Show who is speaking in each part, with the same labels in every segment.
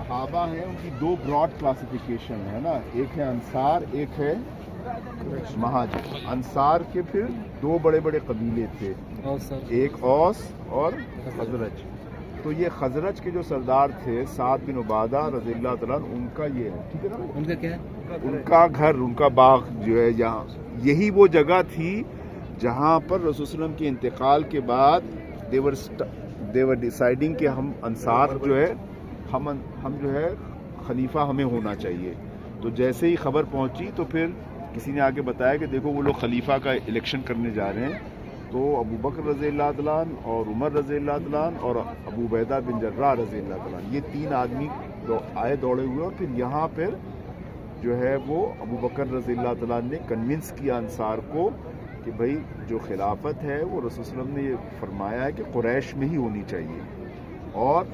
Speaker 1: صحابہ ہیں ان کی دو براڈ کلاسیفیکیشن ہے نا, ایک ہے انصار, ایک ہے مہاجر. انصار کے پھر دو بڑے بڑے قبیلے تھے, ایک اوس اور خزرج. تو یہ خزرج کے جو سردار تھے سعد بن عبادہ رضی اللہ تعالیٰ عنہ, ان کا یہ ہے, ٹھیک ہے نا,
Speaker 2: ان کا کیا ہے,
Speaker 1: ان کا گھر, ان کا باغ جو ہے یہاں, یہی وہ جگہ تھی جہاں پر رسول صلی اللہ علیہ وسلم کے انتقال کے بعد دیور ڈیسائیڈنگ کہ ہم انصار جو ہے ہم جو ہے خلیفہ ہمیں ہونا چاہیے. تو جیسے ہی خبر پہنچی تو پھر کسی نے آگے بتایا کہ دیکھو وہ لوگ خلیفہ کا الیکشن کرنے جا رہے ہیں. تو ابو بکر رضی اللہ تعالیٰ عنہ اور عمر رضی اللہ تعالیٰ عنہ اور ابو عبیدہ بن جراح رضی اللہ تعالیٰ عنہ, یہ تین آدمی آئے دوڑے ہوئے, اور پھر یہاں پھر جو ہے وہ ابو بکر رضی اللہ تعالیٰ عنہ نے کنونس کیا انصار کو کہ بھائی جو خلافت ہے وہ رسول صلی اللہ علیہ وسلم نے یہ فرمایا ہے کہ قریش میں ہی ہونی چاہیے. اور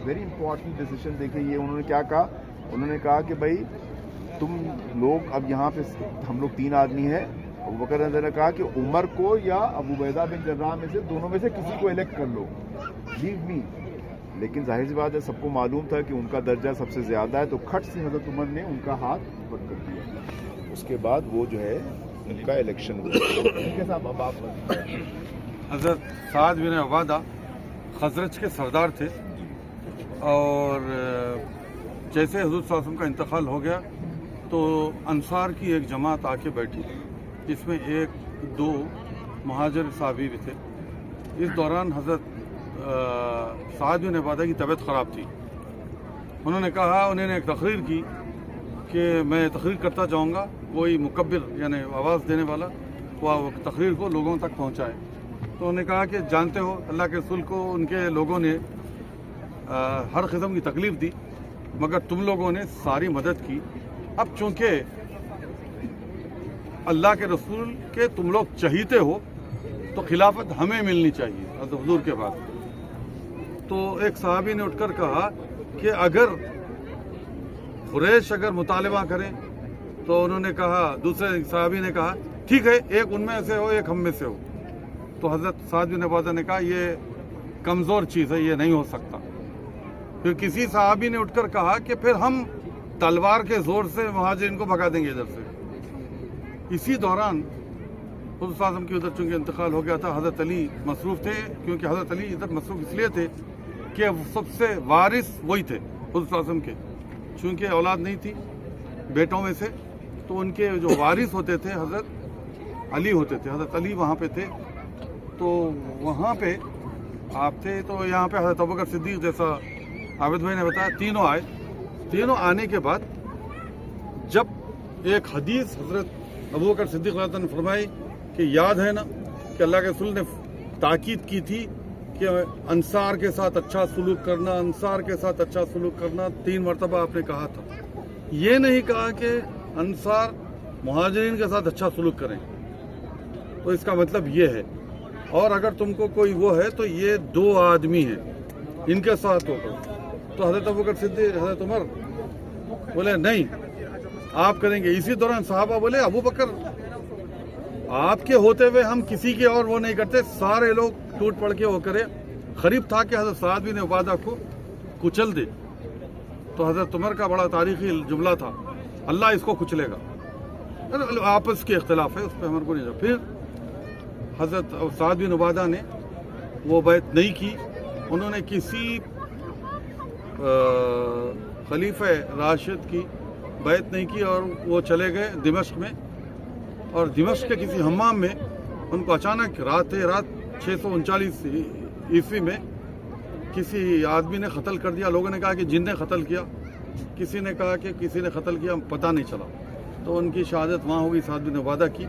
Speaker 1: ویری امپورٹنٹ ڈیسیشن دیکھیں یہ انہوں نے کیا کہا, انہوں نے کہا کہ بھائی تم لوگ اب یہاں پہ ہم لوگ تین آدمی ہیں. ابو بکر رضی اللہ نے کہا کہ عمر کو یا ابو عبیدہ بن جراح میں سے دونوں میں سے کسی کو الیکٹ کر لو, لیو می. لیکن ظاہر سی بات ہے سب کو معلوم تھا کہ ان کا درجہ سب سے زیادہ ہے, تو کھٹ سے حضرت عمر نے ان کا ہاتھ اوپر کر دیا. اس کے بعد وہ جو ہے ان کا الیکشن ہوا.
Speaker 3: حضرت سعد بن عبادہ خزرج کے سردار تھے, اور جیسے حضور صلی اللہ علیہ وسلم کا انتقال ہو گیا تو انصار کی ایک جماعت آ کے بیٹھی, جس میں ایک دو مہاجر صحابی بھی تھے. اس دوران حضرت سعد بن عبادہ کی طبیعت خراب تھی. انہوں نے ایک تقریر کی کہ میں تقریر کرتا جاؤں گا, کوئی مکبر یعنی آواز دینے والا وہ تقریر کو لوگوں تک پہنچائے. تو انہوں نے کہا کہ جانتے ہو اللہ کے رسول کو ان کے لوگوں نے ہر قسم کی تکلیف دی, مگر تم لوگوں نے ساری مدد کی. اب چونکہ اللہ کے رسول کے تم لوگ چہیتے ہو تو خلافت ہمیں ملنی چاہیے حضور کے بعد. تو ایک صحابی نے اٹھ کر کہا کہ اگر قریش مطالبہ کریں, تو انہوں نے کہا, دوسرے صحابی نے کہا ٹھیک ہے ایک ان میں سے ہو ایک ہم میں سے ہو. تو حضرت سعد بن عبادہ نے کہا یہ کمزور چیز ہے, یہ نہیں ہو سکتا. پھر کسی صحابی نے اٹھ کر کہا کہ پھر ہم تلوار کے زور سے مہاجرین کو بھگا دیں گے ادھر سے. اسی دوران حضور صلی اللہ علیہ وسلم کی ادھر چونکہ انتقال ہو گیا تھا, حضرت علی مصروف تھے, کیونکہ حضرت علی ادھر مصروف اس لیے تھے کہ سب سے وارث وہی تھے حضور صلی اللہ علیہ وسلم کے, چونکہ اولاد نہیں تھی بیٹوں میں سے, تو ان کے جو وارث ہوتے تھے حضرت علی ہوتے تھے. حضرت علی وہاں پہ تھے, تو وہاں پہ آپ تھے. تو یہاں پہ حضرت ابوبکر صدیق جیسا عابد بھائی نے بتایا تینوں آئے. تینوں آنے کے بعد جب ایک حدیث حضرت ابوبکر صدیق رضی اللہ عنہ نے فرمائی کہ یاد ہے نا کہ اللہ کے رسول نے تاکید کی تھی کہ انصار کے ساتھ اچھا سلوک کرنا, انصار کے ساتھ اچھا سلوک کرنا, 3 مرتبہ آپ نے کہا تھا. یہ نہیں کہا کہ انصار مہاجرین کے ساتھ اچھا سلوک کریں. تو اس کا مطلب یہ ہے, اور اگر تم کو کوئی وہ ہے تو یہ 2 آدمی ہیں, ان کے ساتھ ہوگا. تو حضرت ابوبکر صدیق حضرت عمر بولے نہیں آپ کریں گے. اسی دوران صحابہ بولے ابو بکر آپ کے ہوتے ہوئے ہم کسی کے اور وہ نہیں کرتے, سارے لوگ ٹوٹ پڑ کے وہ کرے. قریب تھا کہ حضرت سعد بن عبادہ کو کچل دے. تو حضرت عمر کا بڑا تاریخی جملہ تھا, اللہ اس کو کچلے گا. آپس کے اختلاف ہے, اس پہ ہمارے کو نہیں جا. پھر حضرت سعد بن عبادہ نے وہ بیعت نہیں کی. انہوں نے کسی خلیفہ راشد کی بیعت نہیں کی, اور وہ چلے گئے دمشق میں. اور دمشق کے کسی حمام میں ان کو اچانک رات 639 عیسوی میں کسی آدمی نے قتل کر دیا. لوگوں نے کہا کہ جن نے قتل کیا, کسی نے کہا کہ کسی نے قتل کیا, پتہ نہیں چلا. تو ان کی شہادت وہاں ہوئی سعد بن عبادہ کی.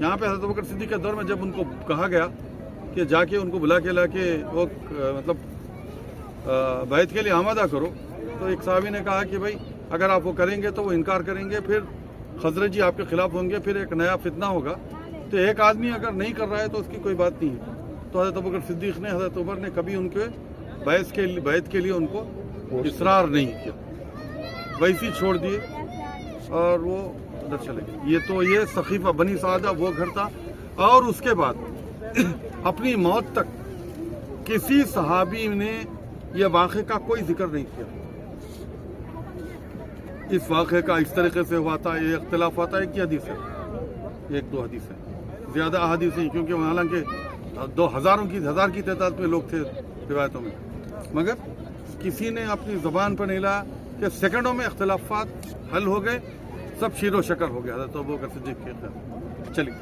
Speaker 3: یہاں پہ حضرت ابوبکر صدیق کے دور میں جب ان کو کہا گیا کہ جا کے ان کو بلا کے لا کے وہ مطلب بیعت کے لیے آمادہ کرو, تو ایک صحابی نے کہا کہ بھائی اگر آپ وہ کریں گے تو وہ انکار کریں گے, پھر خزرجی آپ کے خلاف ہوں گے, پھر ایک نیا فتنہ ہوگا. تو ایک آدمی اگر نہیں کر رہا ہے تو اس کی کوئی بات نہیں ہے. تو حضرت ابوبکر صدیق نے, حضرت عمر نے کبھی ان کے بیعت کے لیے ان کو اصرار نہیں کیا, ویسی چھوڑ دیے اور وہ ادھر چلے گئے. یہ سقیفہ بنی سعدہ وہ گھر تھا. اور اس کے بعد اپنی موت تک کسی صحابی نے یہ واقعے کا کوئی ذکر نہیں کیا. اس واقعے کا اس طریقے سے ہوا تھا، یہ اختلاف ہوتا ہے، ایک ہی حدیث ہے، ایک دو حدیث ہے، زیادہ احادیث نہیں، کیونکہ حالانکہ 1000 کی تعداد میں لوگ تھے روایتوں میں، مگر کسی نے اپنی زبان پر نہیں لایا کہ سیکنڈوں میں اختلافات حل ہو گئے، سب شیر و شکر ہو گیا حضرت ابوبکر صدیق کے خلاف. چلیے